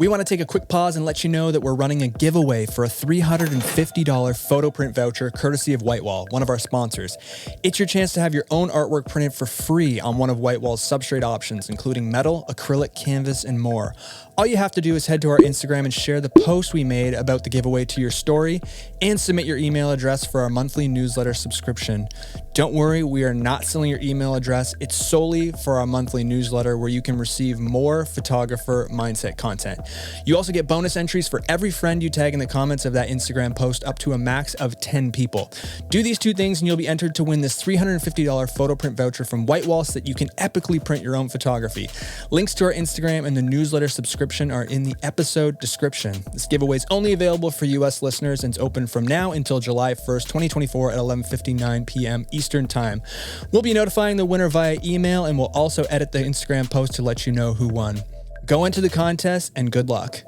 We want to take a quick pause and let you know that we're running a giveaway for a $350 photo print voucher courtesy of Whitewall, one of our sponsors. It's your chance to have your own artwork printed for free on one of Whitewall's substrate options, including metal, acrylic, canvas, and more. All you have to do is head to our Instagram and share the post we made about the giveaway to your story and submit your email address for our monthly newsletter subscription. Don't worry, we are not selling your email address. It's solely for our monthly newsletter where you can receive more photographer mindset content. You also get bonus entries for every friend you tag in the comments of that Instagram post up to a max of 10 people. Do these two things and you'll be entered to win this $350 photo print voucher from Whitewall so that you can epically print your own photography. Links to our Instagram and the newsletter subscription are in the episode description. This giveaway is only available for US listeners and it's open from now until July 1st, 2024 at 11:59 p.m. Eastern Time. We'll be notifying the winner via email and we'll also edit the Instagram post to let you know who won. Go into the contest and good luck.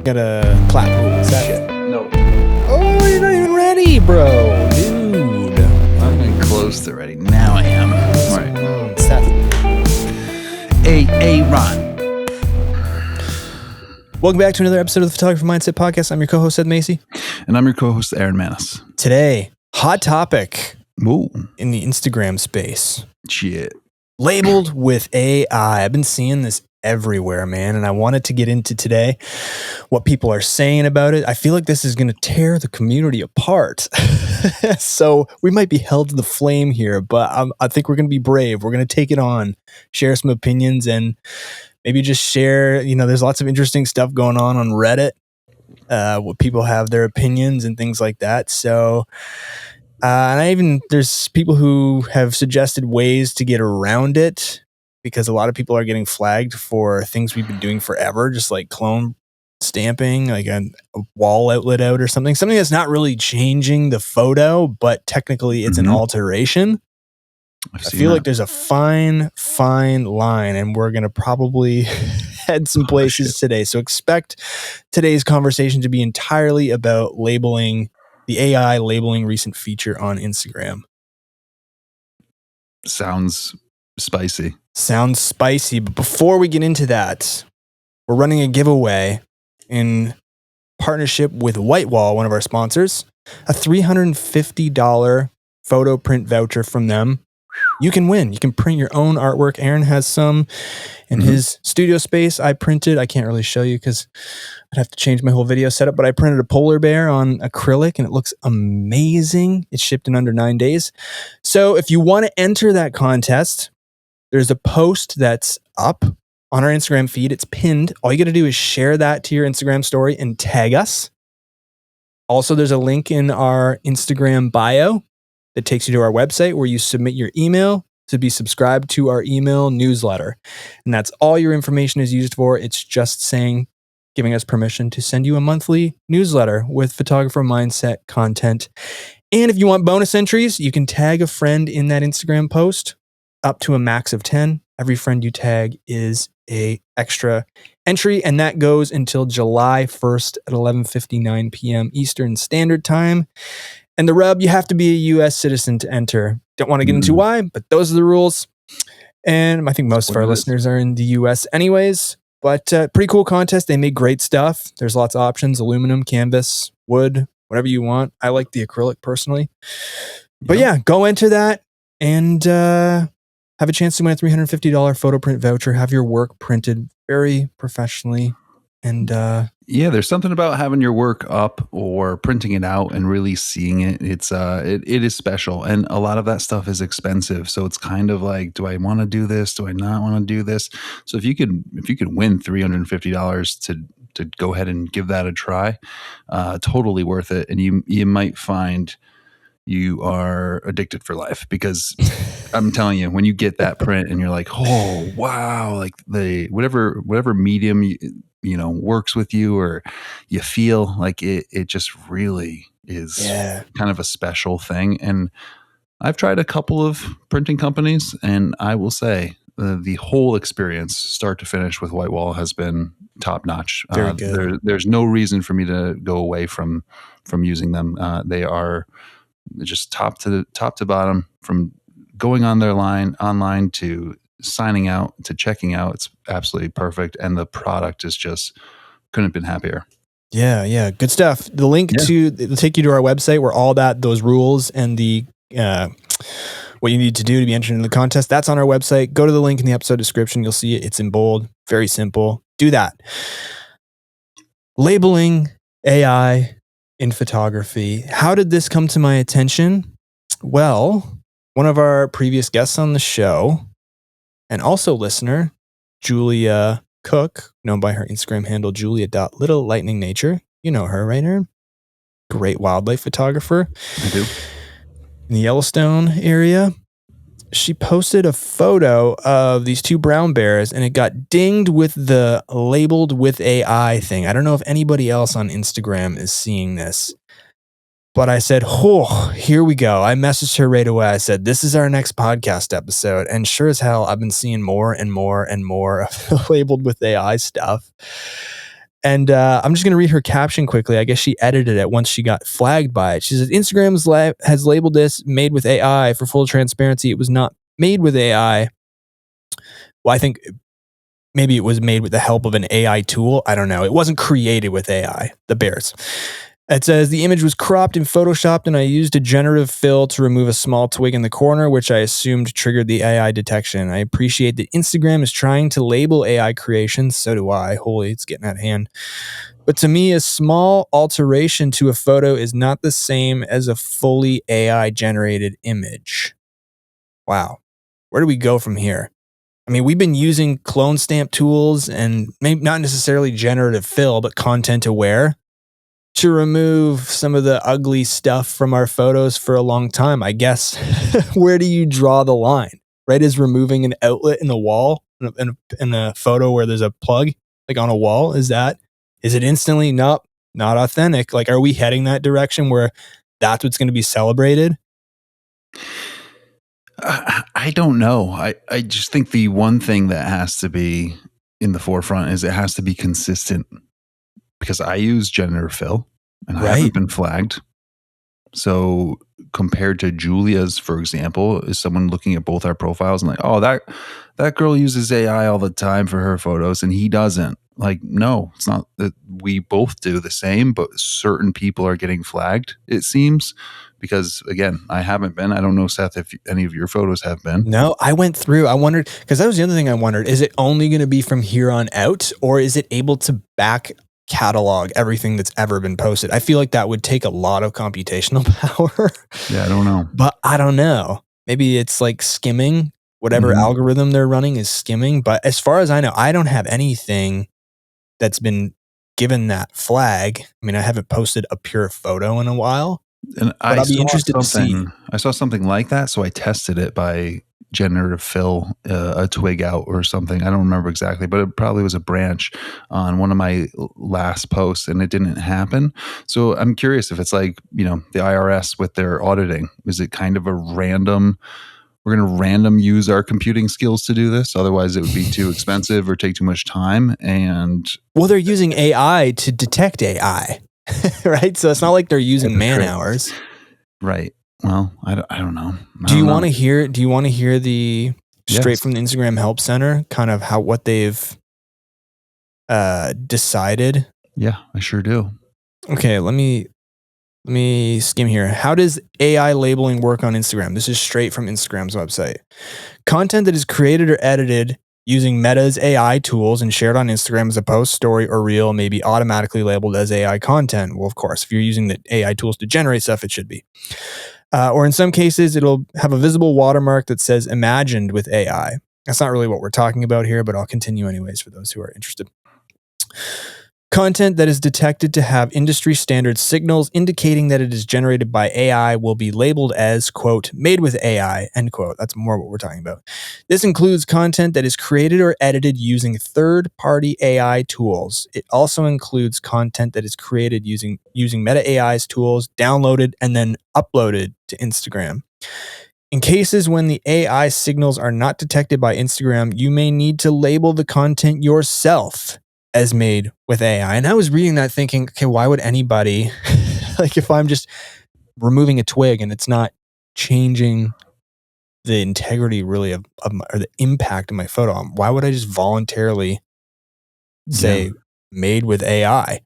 Gotta clap. Ooh, is that shit? No. Oh, you're not even ready, bro. Dude. I'm getting close to ready. Now I am. All right. Seth. Hey, Ron. Welcome back to another episode of the Photographer Mindset Podcast. I'm your co-host, Seth Macy. And I'm your co-host, Aaron Manis. Today, hot topic Ooh. in the Instagram space. Shit. Labeled with AI. I've been seeing this everywhere, man, and I wanted to get into today what people are saying about it. I feel like this is going to tear the community apart. So we might be held to the flame here, but I think we're going to be brave. We're going to take it on, share some opinions, and maybe just share, there's lots of interesting stuff going on Reddit, what people have their opinions and things like that. So, there's people who have suggested ways to get around it because a lot of people are getting flagged for things we've been doing forever, just like clone stamping, like a wall outlet out or something that's not really changing the photo, but technically it's an alteration. I feel like there's a fine line, and we're going to probably head some places today. So expect today's conversation to be entirely about labeling, the AI labeling recent feature on Instagram. Sounds spicy. But before we get into that, we're running a giveaway in partnership with Whitewall, one of our sponsors, a $350 photo print voucher from them. You can win. You can print your own artwork. Aaron has some in his studio space. I can't really show you because I'd have to change my whole video setup, but I printed a polar bear on acrylic and it looks amazing. It's shipped in under 9 days. So if you want to enter that contest, there's a post that's up on our Instagram feed. It's pinned. All you got to do is share that to your Instagram story and tag us. Also, there's a link in our Instagram bio that takes you to our website where you submit your email to be subscribed to our email newsletter. And that's all your information is used for. It's just giving us permission to send you a monthly newsletter with photographer mindset content. And if you want bonus entries, you can tag a friend in that Instagram post up to a max of 10. Every friend you tag is a extra entry, and that goes until July 1st at 11:59 p.m. Eastern Standard Time. And the rub, you have to be a U.S. citizen to enter. Don't want to get into why, but those are the rules. And I think most of our listeners are in the U.S. anyways. But pretty cool contest. They make great stuff. There's lots of options: aluminum, canvas, wood, whatever you want. I like the acrylic personally. But yeah, go enter that and have a chance to win a $350 photo print voucher. Have your work printed very professionally. And there's something about having your work up or printing it out and really seeing it. It is special, and a lot of that stuff is expensive. So it's kind of like, do I want to do this? Do I not want to do this? So if you could win $350 to go ahead and give that a try, totally worth it. And you might find you are addicted for life, because I'm telling you, when you get that print and you're like, oh wow, like whatever medium works with you, or you feel like it just really is kind of a special thing. And I've tried a couple of printing companies, and I will say the whole experience, start to finish, with Whitewall has been top notch. Very good. There's no reason for me to go away from using them. They are just top to bottom, from going on their online to signing out to checking out, it's absolutely perfect. And the product is just couldn't have been happier. Yeah. Good stuff. The link it'll take you to our website where all those rules and the what you need to do to be entered in the contest, that's on our website. Go to the link in the episode description. You'll see it. It's in bold. Very simple. Do that. Labeling AI in photography. How did this come to my attention? Well, one of our previous guests on the show and also listener, Julia Cook, known by her Instagram handle, julia.littlelightningnature. You know her, right, Aaron? Great wildlife photographer. I do. In the Yellowstone area. She posted a photo of these two brown bears and it got dinged with the labeled with AI thing. I don't know if anybody else on Instagram is seeing this, but I said, oh, here we go. I messaged her right away. I said, this is our next podcast episode. And sure as hell, I've been seeing more and more and more of the labeled with AI stuff. And I'm just going to read her caption quickly. I guess she edited it once she got flagged by it. She says, Instagram has labeled this made with AI. For full transparency, it was not made with AI. Well, I think maybe it was made with the help of an AI tool. I don't know. It wasn't created with AI, the bears. It says, the image was cropped and photoshopped, and I used a generative fill to remove a small twig in the corner, which I assumed triggered the AI detection. I appreciate that Instagram is trying to label AI creations. So do I. Holy, it's getting out of hand. But to me, a small alteration to a photo is not the same as a fully AI-generated image. Wow. Where do we go from here? I mean, we've been using clone stamp tools and maybe not necessarily generative fill, but content aware to remove some of the ugly stuff from our photos for a long time. I guess, where do you draw the line? Right? Is removing an outlet in the wall in a photo where there's a plug like on a wall, is it instantly not authentic? Like, are we heading that direction where that's what's going to be celebrated? I don't know. I just think the one thing that has to be in the forefront is it has to be consistent, because I use generative fill and I haven't been flagged. So compared to Julia's, for example, is someone looking at both our profiles and like, oh, that girl uses AI all the time for her photos and he doesn't. Like, no, it's not that we both do the same, but certain people are getting flagged, it seems. Because again, I haven't been. I don't know, Seth, if any of your photos have been. No, I went through. I wondered, because that was the other thing I wondered. Is it only going to be from here on out, or is it able to back catalog everything that's ever been posted? I feel like that would take a lot of computational power. Yeah, I don't know. But I don't know. Maybe it's like skimming. Whatever algorithm they're running is skimming. But as far as I know, I don't have anything that's been given that flag. I mean, I haven't posted a pure photo in a while. And I'll be interested to see. I saw something like that, so I tested it by generative fill a twig out or something. I don't remember exactly, but it probably was a branch on one of my last posts, and it didn't happen. So I'm curious if it's like, the IRS with their auditing. Is it kind of a random? We're going to random use our computing skills to do this. Otherwise, it would be too expensive or take too much time. And they're using AI to detect AI. Right? So it's not like they're using man hours. Right. Well, I don't know. Do you want to hear the straight from the Instagram Help Center, kind of what they've decided? Yeah, I sure do. Okay, let me skim here. How does AI labeling work on Instagram? This is straight from Instagram's website. Content that is created or edited using Meta's AI tools and shared on Instagram as a post, story, or reel may be automatically labeled as AI content. Well, of course, if you're using the AI tools to generate stuff, it should be. Or in some cases, it'll have a visible watermark that says imagined with AI. That's not really what we're talking about here, but I'll continue anyways for those who are interested. Content that is detected to have industry standard signals indicating that it is generated by AI will be labeled as, quote, made with AI, end quote. That's more what we're talking about. This includes content that is created or edited using third-party AI tools. It also includes content that is created using Meta AI's tools, downloaded, and then uploaded to Instagram. In cases when the AI signals are not detected by Instagram, you may need to label the content yourself as made with AI. And I was reading that thinking, okay, why would anybody, like if I'm just removing a twig and it's not changing the integrity really of or the impact of my photo. Why would I just voluntarily say made with AI?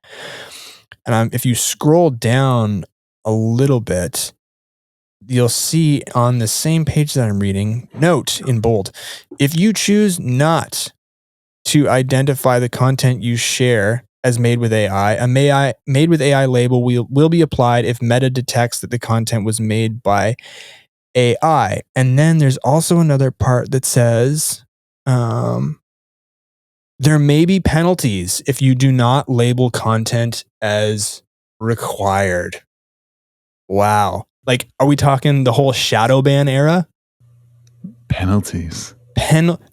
And if you scroll down a little bit, you'll see on the same page that I'm reading, note in bold, if you choose not to identify the content you share as made with AI, a made with AI label will be applied if Meta detects that the content was made by AI. And then there's also another part that says there may be penalties if you do not label content as required. Wow. Like, are we talking the whole shadow ban era? Penalties.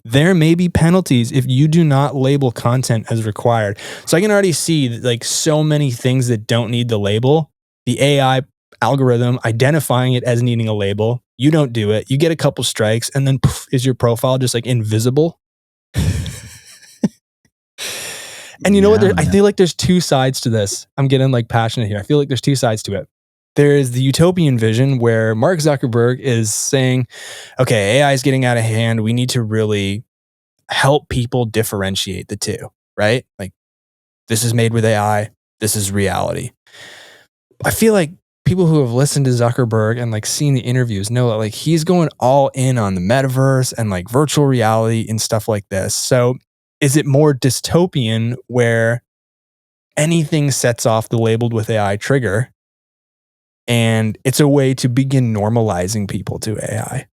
There may be penalties if you do not label content as required. So I can already see like so many things that don't need the label. The AI algorithm identifying it as needing a label. You don't do it. You get a couple strikes, and then poof, is your profile just like invisible? And you know what? I feel like there's two sides to this. I'm getting like passionate here. I feel like there's two sides to it. There is the utopian vision where Mark Zuckerberg is saying, okay, AI is getting out of hand. We need to really help people differentiate the two, right? Like, this is made with AI. This is reality. I feel like people who have listened to Zuckerberg and like seen the interviews know that like he's going all in on the metaverse and like virtual reality and stuff like this. So is it more dystopian where anything sets off the labeled with AI trigger? And it's a way to begin normalizing people to AI.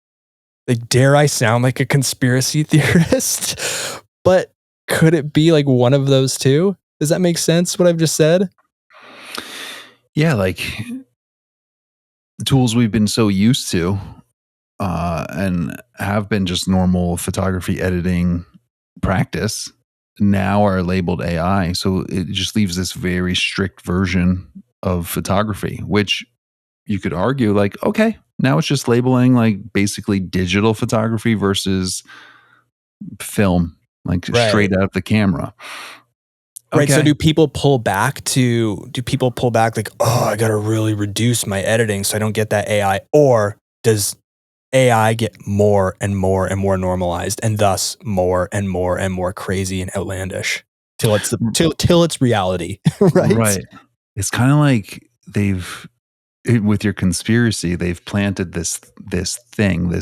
Like, dare I sound like a conspiracy theorist? But could it be like one of those two? Does that make sense, what I've just said? Yeah, like the tools we've been so used to and have been just normal photography editing practice now are labeled AI. So it just leaves this very strict version of photography, which you could argue like, okay, now it's just labeling like basically digital photography versus film, like straight out of the camera. Right. So do people pull back like, oh, I got to really reduce my editing so I don't get that AI? Or does AI get more and more and more normalized and thus more and more and more crazy and outlandish till it's reality, right? Right. It's kind of like with your conspiracy, they've planted this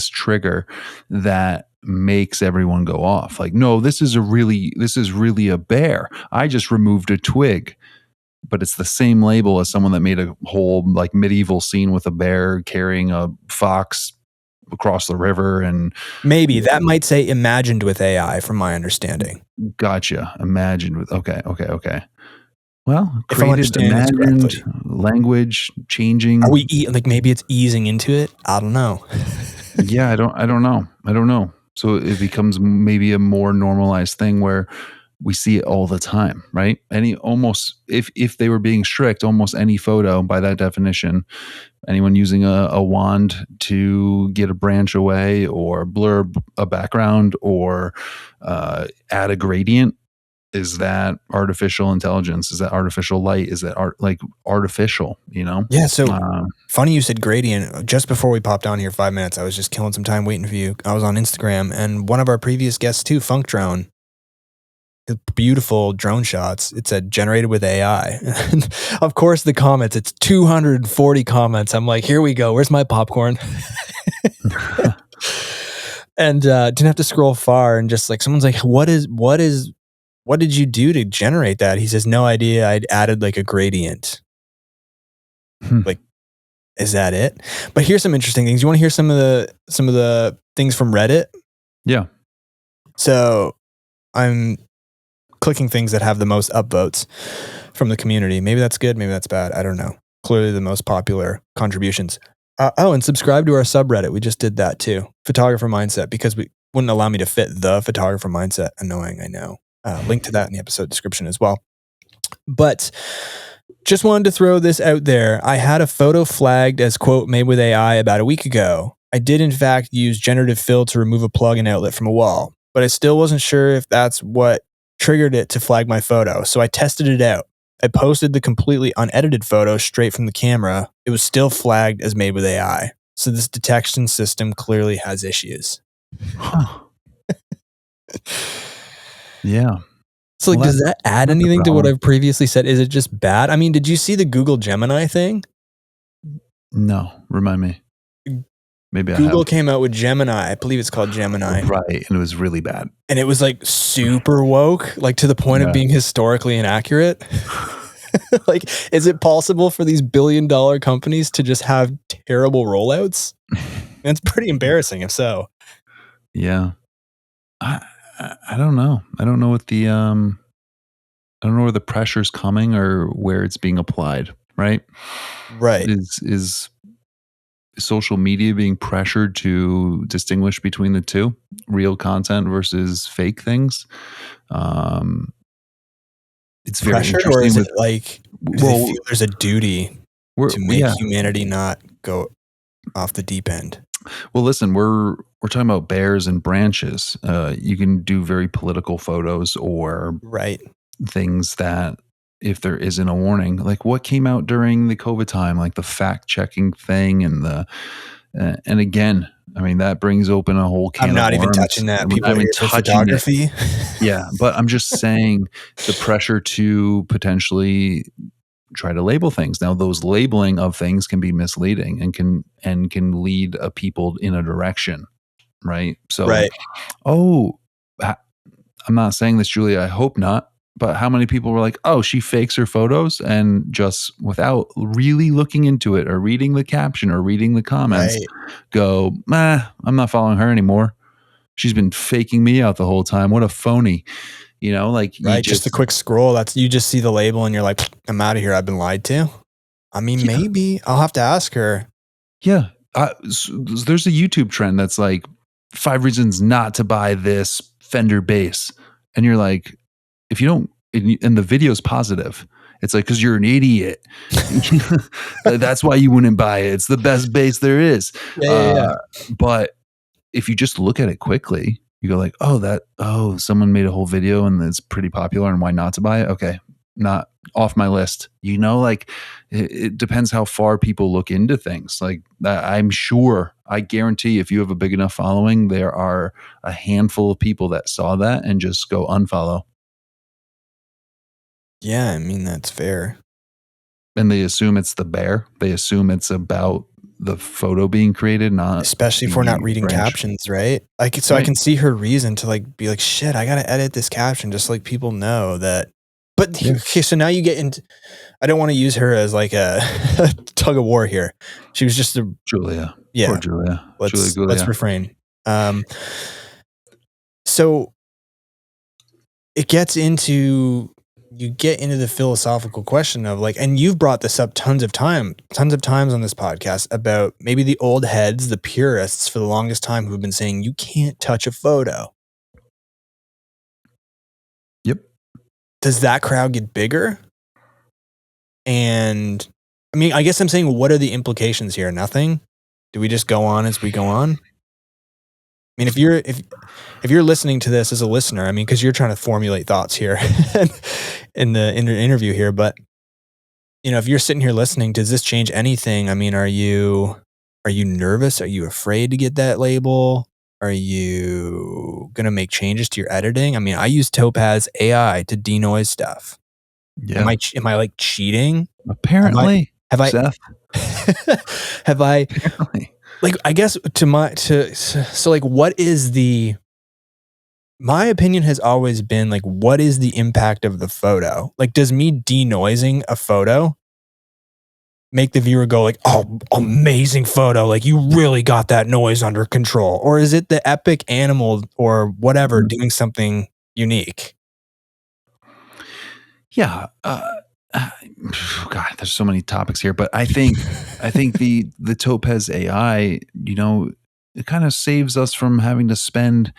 trigger that makes everyone go off. Like, no, this is really a bear. I just removed a twig. But it's the same label as someone that made a whole like medieval scene with a bear carrying a fox across the river. And maybe that might say imagined with AI from my understanding. Gotcha. Imagined with, okay. Well, if I'm understanding this correctly, language changing. Are we like maybe it's easing into it? I don't know. Yeah, I don't know. So it becomes maybe a more normalized thing where we see it all the time, right? If they were being strict, almost any photo by that definition, anyone using a wand to get a branch away or blur a background or add a gradient, is that artificial intelligence? Is that artificial light? Is that artificial, you know? Yeah. So funny you said gradient. Just before we popped on here 5 minutes, I was just killing some time waiting for you. I was on Instagram and one of our previous guests too, Funk Drone, beautiful drone shots. It said generated with AI. And of course the comments, it's 240 comments. I'm like, here we go. Where's my popcorn? And didn't have to scroll far and just like someone's like, what did you do to generate that? He says, no idea. I'd added like a gradient. Like, is that it? But here's some interesting things. You want to hear some of the things from Reddit? Yeah. So I'm clicking things that have the most upvotes from the community. Maybe that's good. Maybe that's bad. I don't know. Clearly the most popular contributions. And subscribe to our subreddit. We just did that too. Photographer Mindset, because we wouldn't allow me to fit the photographer mindset. Annoying, I know. Link to that in the episode description as well. But just wanted to throw this out there. I had a photo flagged as quote made with AI about a week ago. I did in fact use generative fill to remove a plug-in outlet from a wall, but I still wasn't sure if that's what triggered it to flag my photo. So I tested it out. I posted the completely unedited photo straight from the camera. It was still flagged as made with AI. So this detection system clearly has issues. Huh. Yeah. So like, Well, does that add that's a anything to what problem. I've previously said? Is it just bad? I mean, did you see the Google Gemini thing? No, remind me. Maybe I Google have. came out with Gemini. I believe it's called Gemini. Right, and it was really bad. And it was like super woke, like to the point of Yeah. being historically inaccurate. Like, is it possible for these billion-dollar companies to just have terrible rollouts? It's pretty embarrassing if so. Yeah. I don't know. I don't know what the I don't know where the pressure's coming or where it's being applied, right? Right. Is social media being pressured to distinguish between the two, real content versus fake things? It's very Pressured, or is interesting it with like, do they well, feel there's a duty to make yeah. humanity not go off the deep end? Well, listen, we're talking about bears and branches. You can do very political photos or Right. things that if there isn't a warning, like what came out during the COVID time, like the fact checking thing and again, I mean, that brings open a whole can I'm of not even worms. touching that. And we're People not are even here for touching it. photography. Yeah. But I'm just saying the pressure to potentially try to label things. Now, those labeling of things can be misleading and can lead a people in a direction. Right. So, Right. I'm not saying this, Julia. I hope not. But how many people were like, oh, she fakes her photos and just without really looking into it or reading the caption or reading the comments Right. go, I'm not following her anymore. She's been faking me out the whole time. What a phony. You know, like you Right. Just a quick scroll. That's, you just see the label and you're like, I'm out of here. I've been lied to. I mean, Yeah. maybe I'll have to ask her. Yeah. There's a YouTube trend that's like 5 reasons not to buy this Fender bass. And you're like, if you don't, and the video's positive, it's like, because you're an idiot. That's why you wouldn't buy it. It's the best bass there is. Yeah. But if you just look at it quickly, you go like, someone made a whole video and it's pretty popular and why not to buy it? Okay. Not off my list. You know, like it depends how far people look into things. Like I'm sure, I guarantee if you have a big enough following, there are a handful of people that saw that and just go unfollow. Yeah. I mean, that's fair. And they assume it's the bear. They assume it's about the photo being created, not Especially if we're not reading branch. captions, right? I can see her reason to like be like, shit, I gotta edit this caption just like people know that. But Yeah. okay, so now you get into, I don't want to use her as like a tug of war here. She was just a Julia. yeah. Poor Julia. Let's Julia. refrain. So it gets into, you get into the philosophical question of like, and you've brought this up tons of times on this podcast about maybe the old heads, the purists for the longest time who've been saying you can't touch a photo. Yep. Does that crowd get bigger? And I mean, I guess I'm saying, what are the implications here? Nothing. Do we just go on as we go on? I mean, if you're listening to this as a listener, I mean, because you're trying to formulate thoughts here in the interview here, but you know, if you're sitting here listening, does this change anything? I mean, are you nervous? Are you afraid to get that label? Are you gonna make changes to your editing? I mean, I use Topaz AI to denoise stuff. Yeah. Am I like cheating? Apparently. Have I Seth? have I Apparently. like, I guess so like, what is my opinion has always been like, what is the impact of the photo? Like, does me denoising a photo make the viewer go like, oh, amazing photo, like you really got that noise under control? Or is it the epic animal or whatever doing something unique? Yeah. God, there's so many topics here, but I think the Topaz AI, you know, it kind of saves us from having to spend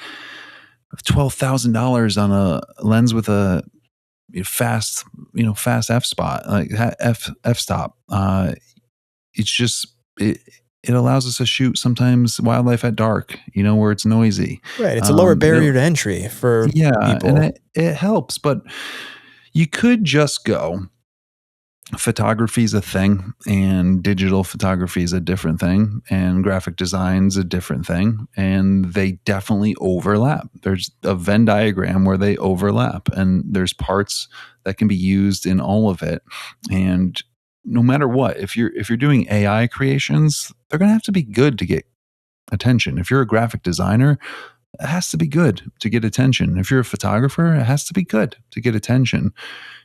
$12,000 on a lens with a fast f spot, like f stop. It's just it allows us to shoot sometimes wildlife at dark, you know, where it's noisy. Right. It's a lower barrier to entry for people. And it helps, but you could just go photography is a thing, and digital photography is a different thing, and graphic design is a different thing, and they definitely overlap. There's a Venn diagram where they overlap, and there's parts that can be used in all of it. And no matter what, if you're doing AI creations, they're going to have to be good to get attention. If you're a graphic designer, it has to be good to get attention. If you're a photographer, it has to be good to get attention.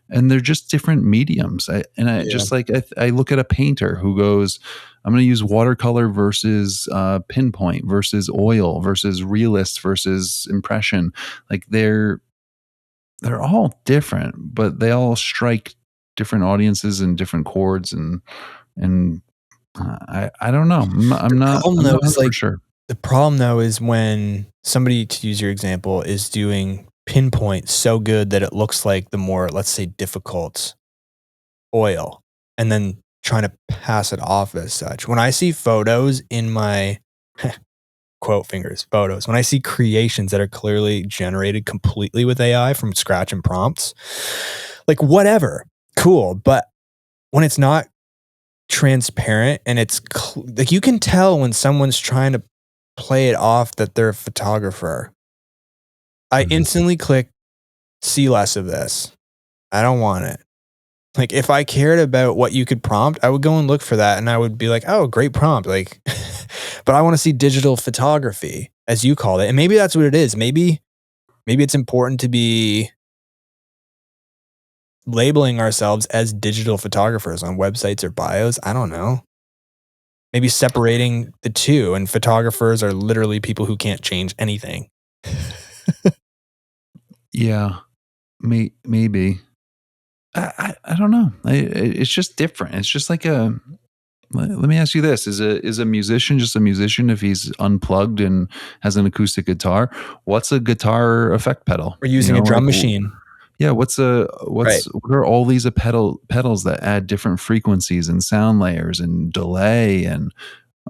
And they're just different mediums. I Yeah. just like I look at a painter who goes, I'm going to use watercolor versus pinpoint versus oil versus realist versus impression. Like they're all different, but they all strike different audiences and different chords. And I don't know. The problem I'm though not is 100% like sure. the problem though is when somebody, to use your example, is doing pinpoint so good that it looks like the more, let's say, difficult oil, and then trying to pass it off as such. When I see photos in my quote fingers photos, when I see creations that are clearly generated completely with AI from scratch and prompts, like whatever, cool. But when it's not transparent and it's like you can tell when someone's trying to play it off that they're a photographer, I Mhm. instantly click see less of this. I don't want it. Like if I cared about what you could prompt, I would go and look for that and I would be like, "Oh, great prompt." Like but I want to see digital photography as you called it. And maybe that's what it is. Maybe it's important to be labeling ourselves as digital photographers on websites or bios. I don't know. Maybe separating the two, and photographers are literally people who can't change anything. Yeah, maybe. I don't know. It's just different. It's just like a. Let me ask you this: is a musician just a musician if he's unplugged and has an acoustic guitar? What's a guitar effect pedal? We're using a drum Like machine. yeah, Right. what are all these pedals that add different frequencies and sound layers and delay and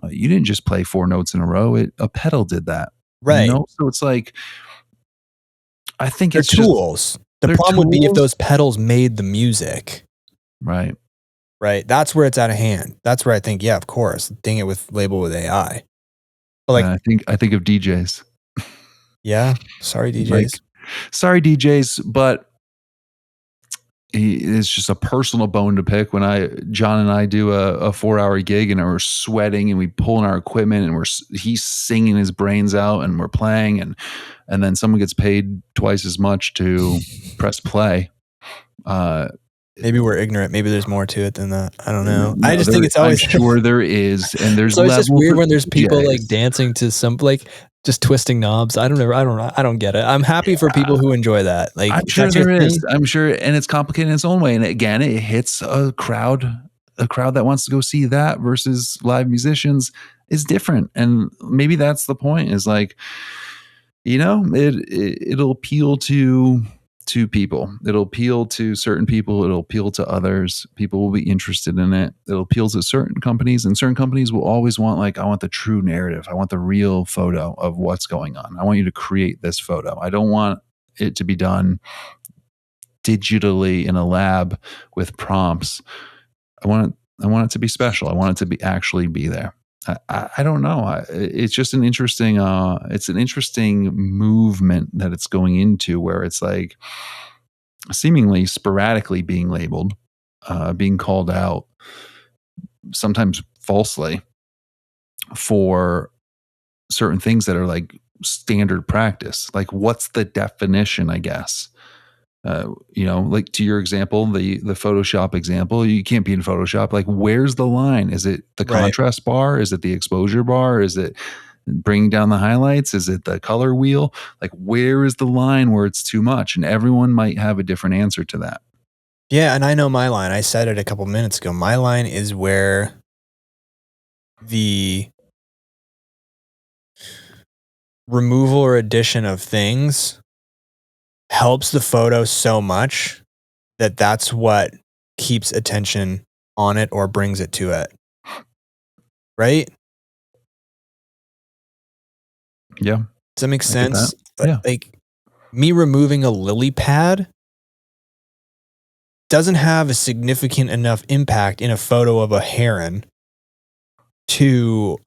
you didn't just play four notes in a row. A pedal did that. Right. So it's like I think They're it's just tools. The they're problem would be if tools, those pedals made the music, right? right? That's where it's out of hand. That's where I think, yeah, of course, ding it with label with AI. But like, I think of DJs. yeah, sorry, Like, DJs. sorry, DJs, but it's just a personal bone to pick. When John and I do a 4 hour gig and we're sweating and we pull in our equipment and he's singing his brains out and we're playing and then someone gets paid twice as much to press play. Maybe we're ignorant. Maybe there's more to it than that. I don't know. I No, just think it's I'm always sure there is, and there's it's always just levels weird of when there's people like DJs. dancing to some like just twisting knobs. I don't know. I don't get it. I'm happy for people who enjoy that. Like I'm if sure that's your there is. thing, I'm sure, and it's complicated in its own way. And again, it hits a crowd that wants to go see that versus live musicians is different. And maybe that's the point. Is like, it'll appeal to people. It'll appeal to certain people. It'll appeal to others. People will be interested in it. It'll appeal to certain companies, and certain companies will always want like, I want the true narrative. I want the real photo of what's going on. I want you to create this photo. I don't want it to be done digitally in a lab with prompts. I want it to be special. I want it to be actually be there. I don't know. It's just it's an interesting movement that it's going into where it's like seemingly sporadically being labeled, being called out, sometimes falsely for certain things that are like standard practice. Like, what's the definition, I guess? Like to your example, the Photoshop example, you can't be in Photoshop. Like, where's the line? Is it the right? contrast bar? Is it the exposure bar? Is it bringing down the highlights? Is it the color wheel? Like, where is the line where it's too much? And everyone might have a different answer to that. Yeah, and I know my line. I said it a couple minutes ago. My line is where the removal or addition of things helps the photo so much that that's what keeps attention on it or brings it to it. Right? Yeah, Does that make I get that. sense? Yeah. Like me removing a lily pad doesn't have a significant enough impact in a photo of a heron to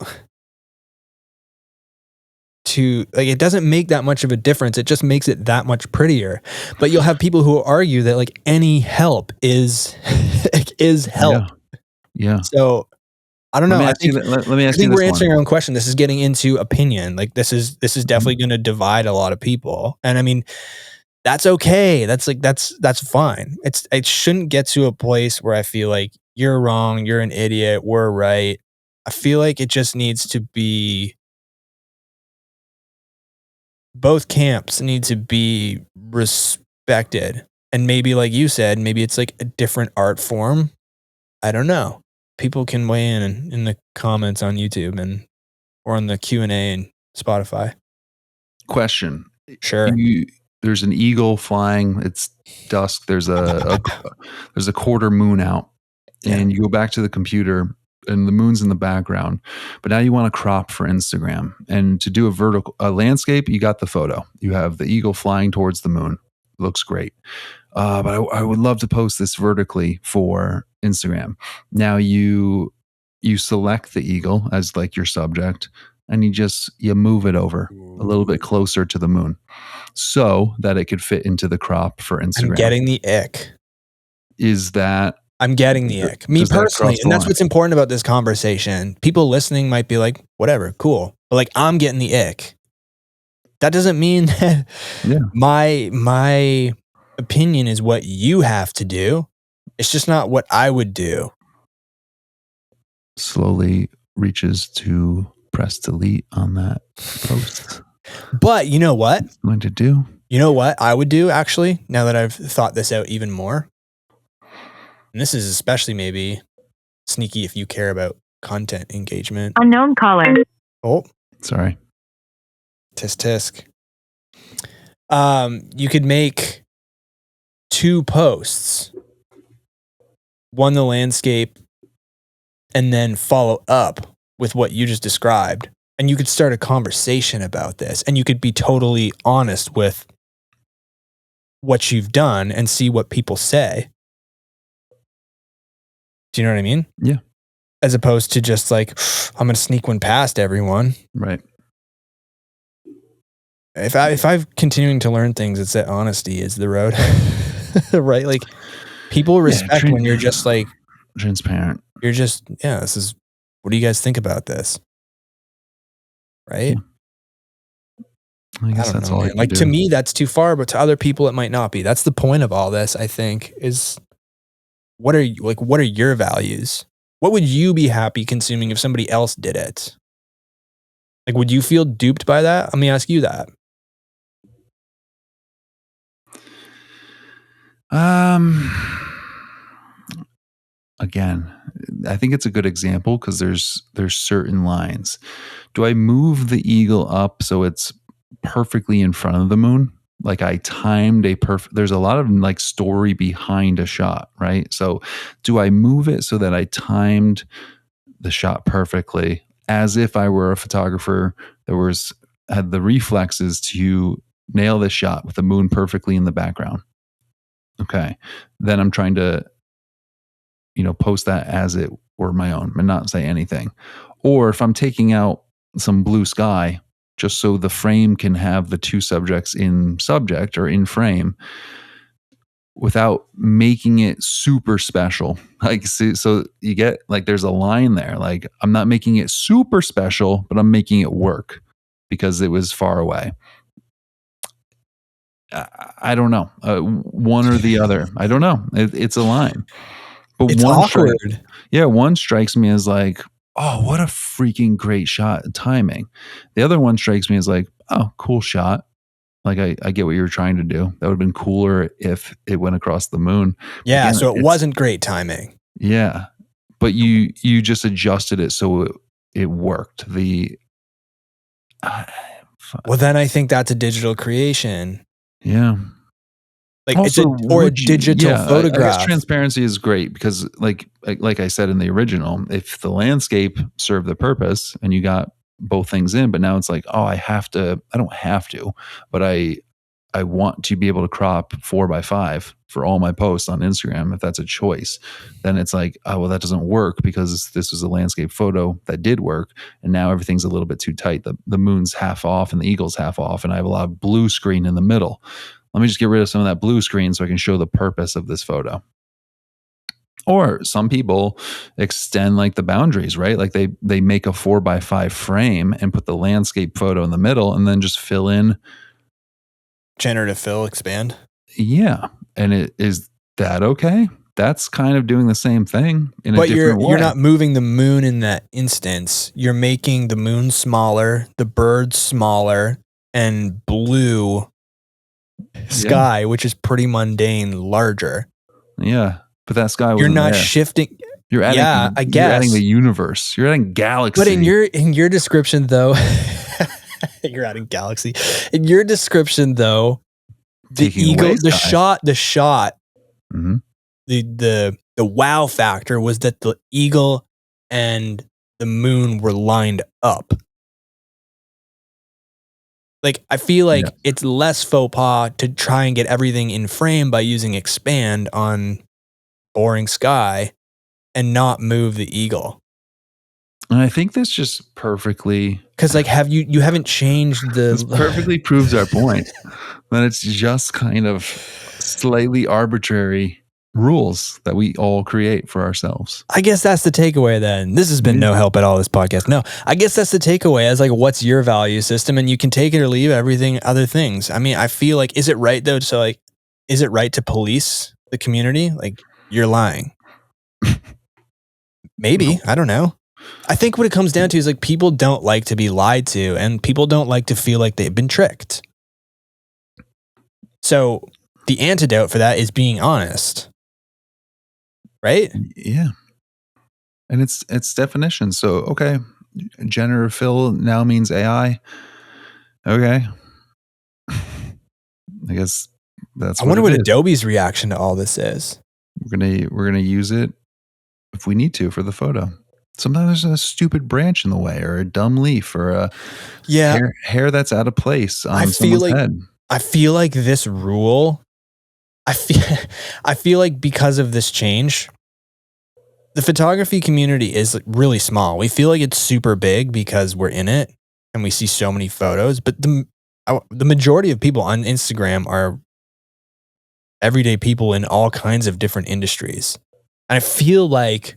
like, it doesn't make that much of a difference. It just makes it that much prettier. But you'll have people who argue that like any help is is help. Yeah. So I don't Let know. me I ask you. think Let me ask you we're this answering one. our own question. This is getting into opinion. Like this is definitely going to divide a lot of people. And I mean, that's okay. That's fine. It shouldn't get to a place where I feel like you're wrong, you're an idiot, we're right. I feel like it just needs to be, both camps need to be respected. And maybe like you said, maybe it's like a different art form. I don't know. People can weigh in the comments on YouTube or on the Q&A and Spotify. Question. Sure. There's an eagle flying. It's dusk. There's a quarter moon out, and you go back to the computer, and the moon's in the background. But now you want to crop for Instagram, and to do a landscape, you got the photo. You have the eagle flying towards the moon. Looks great. But I would love to post this vertically for Instagram. Now you select the eagle as like your subject, and you move it over a little bit closer to the moon so that it could fit into the crop for Instagram. I'm getting the ick. I'm getting the ick. Me personally, and that's what's important about this conversation. People listening might be like, whatever, cool. But like, I'm getting the ick. That doesn't mean that my opinion is what you have to do. It's just not what I would do. Slowly reaches to press delete on that post. But you know what? What's going to do? You know what I would do, actually, now that I've thought this out even more? And this is especially maybe sneaky if you care about content engagement. Unknown caller. Oh, sorry. Tisk. You could make 2 posts. One, the landscape, and then follow up with what you just described. And you could start a conversation about this, and you could be totally honest with what you've done and see what people say. Do you know what I mean? Yeah. As opposed to just like, I'm going to sneak one past everyone. Right. If I'm continuing to learn things, it's that honesty is the road. Right? Like, people respect when you're just like transparent. You're just, this is, what do you guys think about this? Right? Yeah. I guess that's all. Like, to me, that's too far, but to other people, it might not be. That's the point of all this, I think, is what are your values? What would you be happy consuming if somebody else did it? Like, would you feel duped by that? Let me ask you that. Again, I think it's a good example because there's certain lines. Do I move the eagle up so it's perfectly in front of the moon? Like I timed there's a lot of like story behind a shot, right? So do I move it so that I timed the shot perfectly as if I were a photographer that had the reflexes to nail this shot with the moon perfectly in the background? Okay. Then I'm trying to, post that as it were my own and not say anything. Or if I'm taking out some blue sky, just so the frame can have the 2 subjects in subject or in frame without making it super special. Like, so you get like, there's a line there. Like, I'm not making it super special, but I'm making it work because it was far away. I don't know. One or the other. I don't know. It's a line. But it's awkward. One strikes me as like, oh, what a freaking great shot timing. The other one strikes me as like, oh, cool shot. Like I get what you were trying to do. That would have been cooler if it went across the moon. Yeah, again, so it wasn't great timing. Yeah. But you just adjusted it so it worked. Well, then I think that's a digital creation. Yeah. Like also, it's a digital photograph. I guess transparency is great because like I said in the original, if the landscape served the purpose and you got both things in, but now it's like, oh, I don't have to, but I I want to be able to crop 4x5 for all my posts on Instagram, if that's a choice, then it's like, oh, well, that doesn't work because this was a landscape photo that did work. And now everything's a little bit too tight. The moon's half off and the eagle's half off. And I have a lot of blue screen in the middle. Let me just get rid of some of that blue screen so I can show the purpose of this photo. Or some people extend like the boundaries, right? Like they make a 4x5 frame and put the landscape photo in the middle and then just fill in. Generative fill, expand. Yeah. And is that okay? That's kind of doing the same thing in a different way. You're not moving the moon in that instance. You're making the moon smaller, the birds smaller, and blue sky, which is pretty mundane, larger. Yeah. But that sky wasn't You're not there. shifting. You're adding, I guess. You're adding the universe. You're adding galaxy. But in your description, though, you're adding galaxy. In your description, though, the eagle, the shot, mm-hmm. the wow factor was that the eagle and the moon were lined up. Like, I feel like it's less faux pas to try and get everything in frame by using expand on boring sky and not move the eagle. And I think this just perfectly, because like you haven't changed the. This perfectly proves our point that it's just kind of slightly arbitrary rules that we all create for ourselves. I guess that's the takeaway then. This has been no help at all, this podcast. No, I guess that's the takeaway as like, what's your value system? And you can take it or leave everything, other things. I mean, I feel like, is it right though? So like, is it right to police the community? Like, you're lying. Maybe. No. I don't know. I think what it comes down to is like, people don't like to be lied to and people don't like to feel like they've been tricked. So the antidote for that is being honest. Right? Yeah. And it's definition. So, okay. Generative fill now means AI. Okay. I guess that's I wonder what Adobe's reaction to all this is. We're gonna use it if we need to for the photo. Sometimes there's a stupid branch in the way or a dumb leaf or a hair that's out of place on someone's head. I feel like this rule, I feel like because of this change, the photography community is really small. We feel like it's super big because we're in it and we see so many photos, but the majority of people on Instagram are everyday people in all kinds of different industries. And I feel like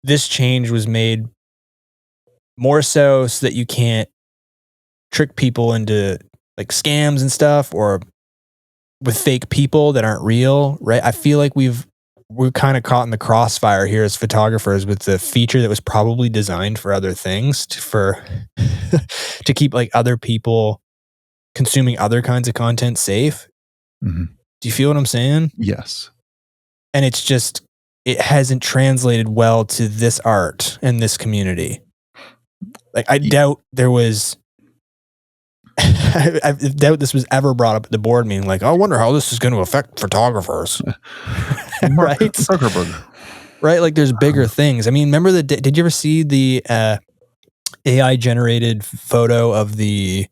this change was made more so that you can't trick people into like scams and stuff or with fake people that aren't real, right? I feel like we're kind of caught in the crossfire here as photographers with the feature that was probably designed for other things to keep like other people consuming other kinds of content safe. Mm-hmm. Do you feel what I'm saying? Yes. And it's just, it hasn't translated well to this art and this community. Like I doubt there was, I doubt this was ever brought up at the board meeting. Like, I wonder how this is going to affect photographers. Right? Right? Like there's bigger things. I mean, remember did you ever see the AI generated photo of it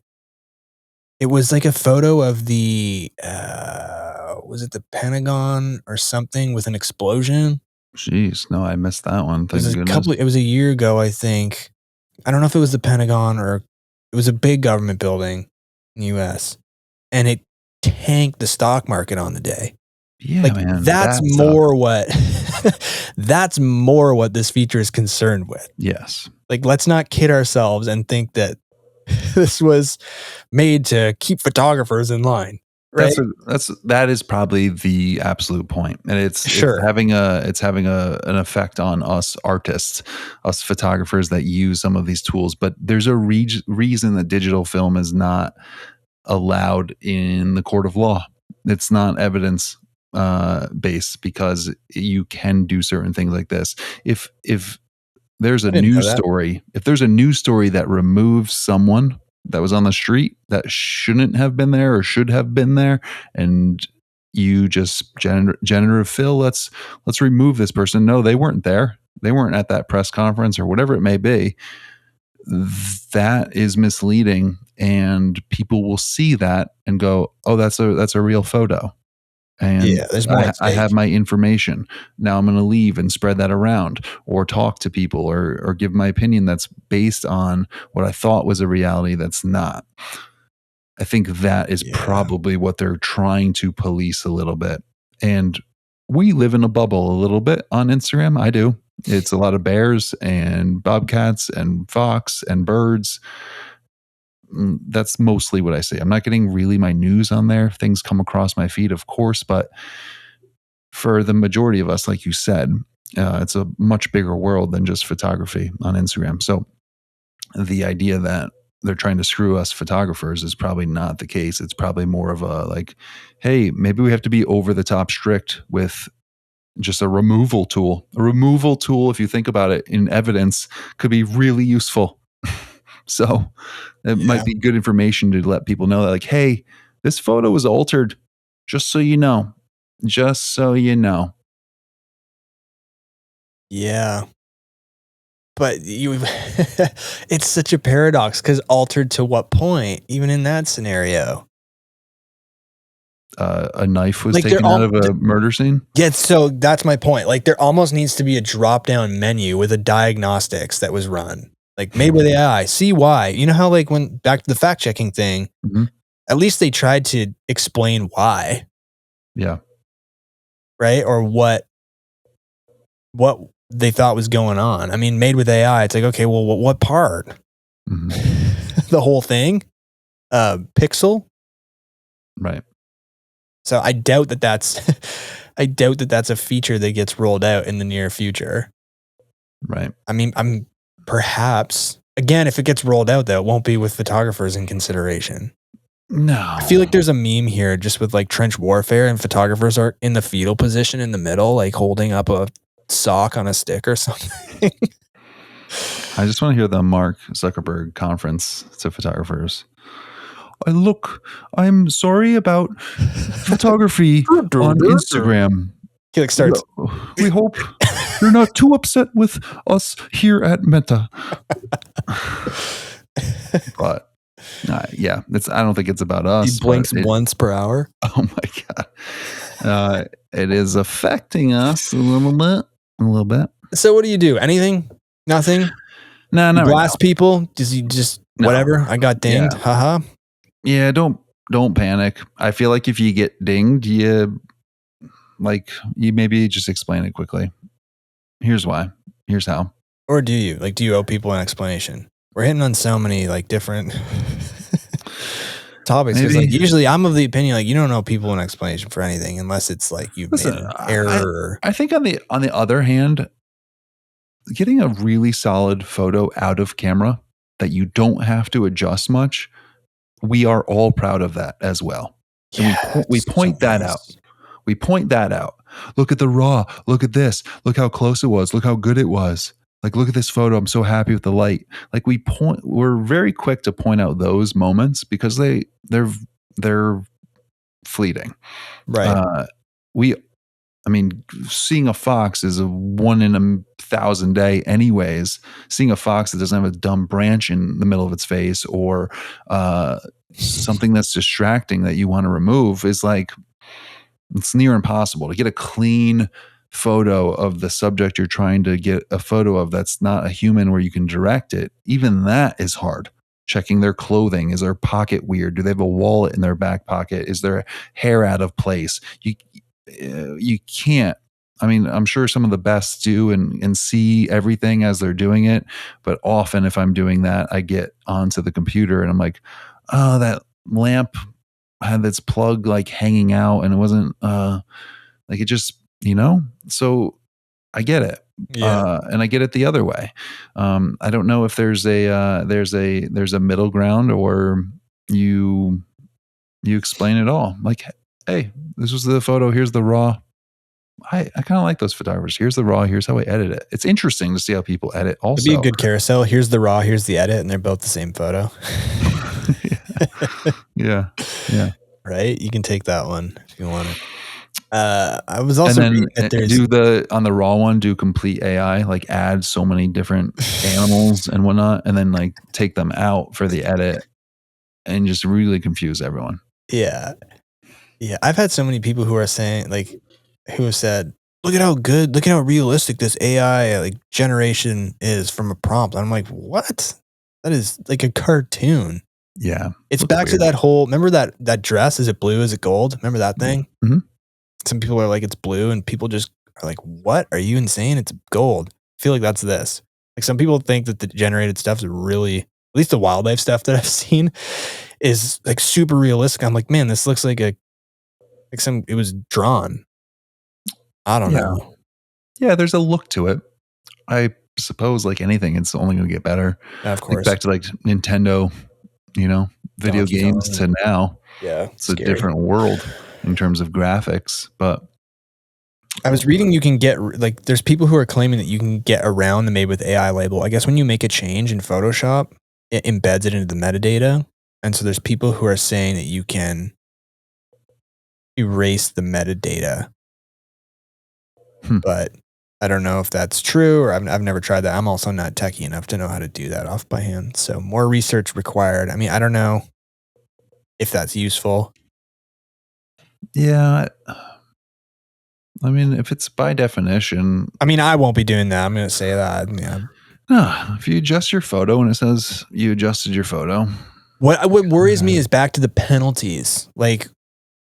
was like a photo of the, was it the Pentagon or something with an explosion? Jeez, no, I missed that one. It was a year ago, I think. I don't know if it was the Pentagon or it was a big government building in the US and it tanked the stock market on the day. Yeah, like, man. That's more what that's more what this feature is concerned with. Yes. Like, let's not kid ourselves and think that this was made to keep photographers in line. Right? That is probably the absolute point. And it's having an effect on us artists, us photographers that use some of these tools. But there's a reason that digital film is not allowed in the court of law. It's not evidence based because you can do certain things like this. If there's a news story, that removes someone that was on the street that shouldn't have been there or should have been there, and you just generative fill, let's remove this person. No, they weren't there. They weren't at that press conference or whatever it may be. that is misleading, and people will see that and go, oh, that's a real photo. And Yeah, there's more at I have stake. my information. Now I'm going to leave and spread that around, or talk to people, or give my opinion that's based on what I thought was a reality that's not. I think that is Yeah. probably what they're trying to police a little bit. And we live in a bubble a little bit on Instagram. I do. It's a lot of bears and bobcats and fox and birds. That's mostly what I see. I'm not getting really my news on there. Things come across my feed, of course, but for the majority of us, like you said, it's a much bigger world than just photography on Instagram. So the idea that they're trying to screw us photographers is probably not the case. It's probably more of a like, hey, maybe we have to be over the top strict with just a removal tool. A removal tool, if you think about it, in evidence could be really useful. So it might be good information to let people know that, like, hey, this photo was altered, just so you know. Just so you know. Yeah. But it's such a paradox, because altered to what point, even in that scenario? A knife was Like, they're taken out of a murder scene. Yeah, so that's my point. Like, there almost needs to be a drop-down menu with a diagnostics that was run. Like, made with AI, see why. You know how, like, when back to the fact-checking thing, at least they tried to explain why. Yeah. Right? Or what they thought was going on. I mean, made with AI, it's like, okay, well, what part? The whole thing? Pixel? Right. So I doubt that that's a feature that gets rolled out in the near future. Right. I mean, I'm perhaps, again, if it gets rolled out, though, it won't be with photographers in consideration. No. I feel like there's a meme here just with like trench warfare, and photographers are in the fetal position in the middle, like holding up a sock on a stick or something. I just want to hear the Mark Zuckerberg conference to photographers. I'm sorry about photography on Instagram. He like starts. We hope you're not too upset with us here at Meta. But yeah, I don't think it's about us. He blinks once per hour. Oh my God. It is affecting us a little bit. So what do you do? Anything? Nothing? No, not blast right people? Does he just whatever? I got dinged. Yeah. Haha. Yeah, don't panic. I feel like if you get dinged, you maybe just explain it quickly. Here's why. Here's how. Or do you? Like, do you owe people an explanation? We're hitting on so many like different topics. Because like usually I'm of the opinion like you don't owe people an explanation for anything unless it's like you've made an error. I think on the other hand, getting a really solid photo out of camera that you don't have to adjust much, we are all proud of that as well. Yeah, we point that out. We point that out. Look at the raw. Look at this. Look how close it was. Look how good it was. Like, look at this photo. I'm so happy with the light. Like, we're very quick to point out those moments because they're fleeting. Right. I mean, seeing a fox is a 1 in 1,000 day anyways. Seeing a fox that doesn't have a dumb branch in the middle of its face or something that's distracting that you want to remove is like, it's near impossible to get a clean photo of the subject you're trying to get a photo of that's not a human where you can direct it. Even that is hard. Checking their clothing. Is their pocket weird? Do they have a wallet in their back pocket? Is their hair out of place? You can't. I mean, I'm sure some of the best do and see everything as they're doing it. But often if I'm doing that, I get onto the computer and I'm like, oh, that lamp had this plug like hanging out and it wasn't like it just, so I get it. Yeah. And I get it the other way. I don't know if there's a middle ground or you explain it all. Like, hey, this was the photo. Here's the raw. I kind of like those photographers. Here's the raw. Here's how I edit it. It's interesting to see how people edit also. It'd be a good carousel. Here's the raw. Here's the edit. And they're both the same photo. Yeah. Right. You can take that one if you want it. I was And also then reading that there's on the raw one, do complete AI, like add so many different animals and whatnot, and then like take them out for the edit and just really confuse everyone. yeah. Yeah, I've had so many people who are saying, like, who have said, look at how realistic this AI like generation is from a prompt. I'm like, what? That is like a cartoon. Yeah. It's Looks back to weird. that whole, remember that dress? Is it blue? Is it gold? Remember that thing? Mhm. Some people are like, it's blue, and people just are like, what? Are you insane? It's gold. I feel like that's this. Like, some people think that the generated stuff is really, at least the wildlife stuff that I've seen is like super realistic. I'm like, man, this looks like it was drawn. I don't Yeah. know. Yeah, there's a look to it. I suppose like anything, it's only going to get better. Of Like course. back to like Nintendo, video Donkey games Kong. to now. Yeah. It's a different world in terms of graphics, but I was reading you can get, like, there's people who are claiming that you can get around the made with AI label. I guess when you make a change in Photoshop, it embeds it into the metadata. And so there's people who are saying that you can erase the metadata. But I don't know if that's true, or I've never tried that. I'm also not techie enough to know how to do that off by hand. So more research required. I mean, I don't know if that's useful. yeah. I mean, if it's by definition, I mean, I won't be doing that. I'm going to say that. Yeah. if you adjust your photo and it says you adjusted your photo. What worries me is back to the penalties. Like,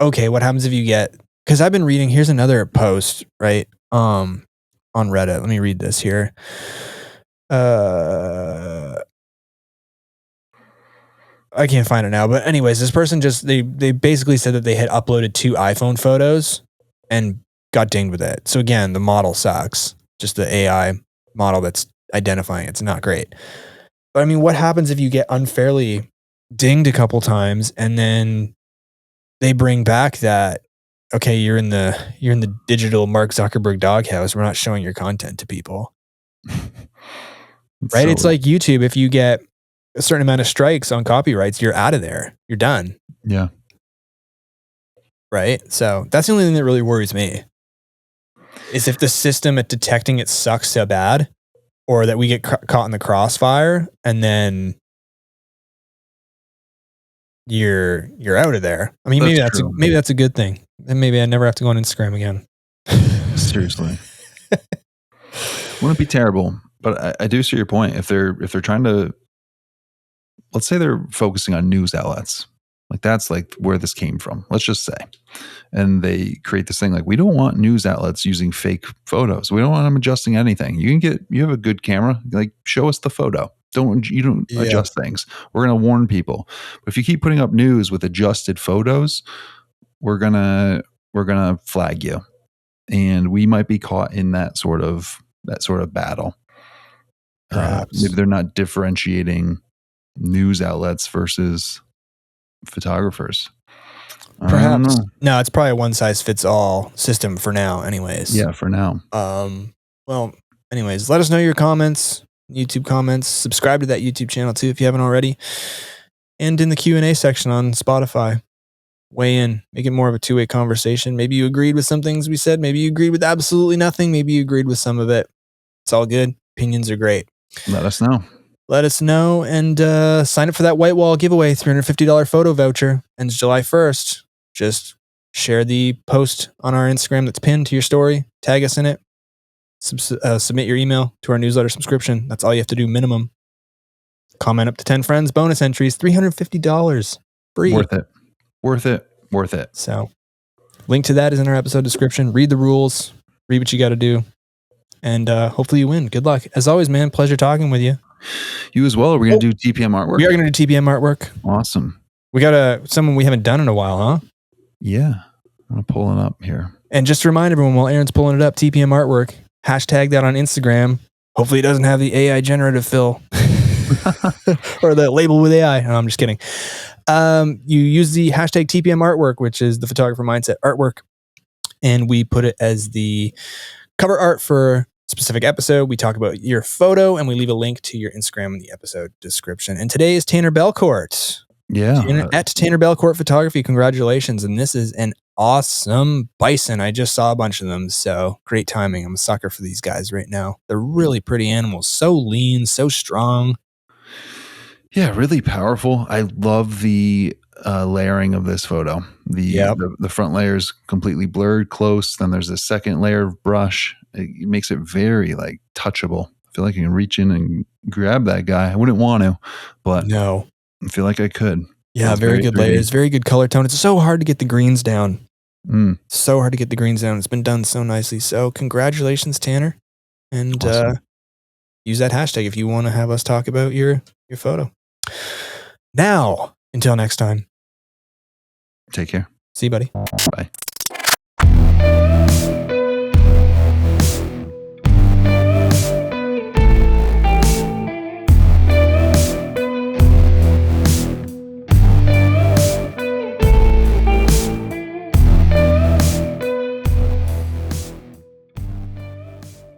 okay, what happens if you get, because I've been reading, here's another post, right? On Reddit. Let me read this here. I can't find it now, but anyways, this person just they basically said that they had uploaded 2 iPhone photos and got dinged with it. So again, the model sucks. Just the AI model that's identifying it's not great. But I mean, what happens if you get unfairly dinged a couple times and then they bring back that, okay, you're in the digital Mark Zuckerberg doghouse. We're not showing your content to people. Right? It's like YouTube. If you get a certain amount of strikes on copyrights, you're out of there. You're done. Yeah. Right? So that's the only thing that really worries me. Is if the system at detecting it sucks so bad, or that we get caught in the crossfire and then you're out of there. I mean, maybe that's a good thing. And maybe I never have to go on Instagram again. Seriously. Wouldn't be terrible. But I do see your point. If they're trying to, let's say they're focusing on news outlets, like that's like where this came from, let's just say, and they create this thing like, we don't want news outlets using fake photos. We don't want them adjusting anything. You have a good camera, like show us the photo. Don't adjust things. We're going to warn people. But if you keep putting up news with adjusted photos, we're gonna flag you, and we might be caught in that sort of battle. Maybe they're not differentiating news outlets versus photographers. Perhaps. No, it's probably a one size fits all system for now anyways. Yeah, for now. Well, anyways, let us know your comments, YouTube comments. Subscribe to that YouTube channel too if you haven't already. And in the Q&A section on Spotify, weigh in, make it more of a two-way conversation. Maybe you agreed with some things we said. Maybe you agreed with absolutely nothing. Maybe you agreed with some of it. It's all good. Opinions are great. Let us know. And sign up for that white wall giveaway, $350 photo voucher. Ends July 1st. Just share the post on our Instagram that's pinned to your story. Tag us in it. Submit your email to our newsletter subscription. That's all you have to do, minimum. Comment up to 10 friends. Bonus entries, $350. Free. Worth it. So, link to that is in our episode description. Read the rules. Read what you got to do. And hopefully you win. Good luck. As always, man, pleasure talking with you. You as well. Are we going to do TPM artwork? We are going to do TPM artwork. Awesome. We got someone we haven't done in a while, huh? Yeah. I'm going to pull it up here. And just to remind everyone, while Aaron's pulling it up, TPM artwork, hashtag that on Instagram. Hopefully it doesn't have the AI generative fill or the label with AI. No, I'm just kidding. You use the hashtag TPM artwork, which is the photographer mindset artwork. And we put it as the cover art for a specific episode. We talk about your photo and we leave a link to your Instagram in the episode description. And today is Tanner Belcourt. Yeah. At Tanner Belcourt Photography. Congratulations. And this is an awesome bison. I just saw a bunch of them, so great timing. I'm a sucker for these guys right now. They're really pretty animals, so lean, so strong. Yeah, really powerful. I love the layering of this photo. Yep. The front layer is completely blurred close. Then there's a second layer of brush. It makes it very like touchable. I feel like I can reach in and grab that guy. I wouldn't want to, but No. I feel like I could. Yeah, That's very very good 3D. layers, very good color tone. It's so hard to get the greens down. Mm, So hard to get the greens down. It's been done so nicely. So congratulations, Tanner. And awesome. use that hashtag if you want to have us talk about your photo. Now, until next time. Take care. See you, buddy. Bye.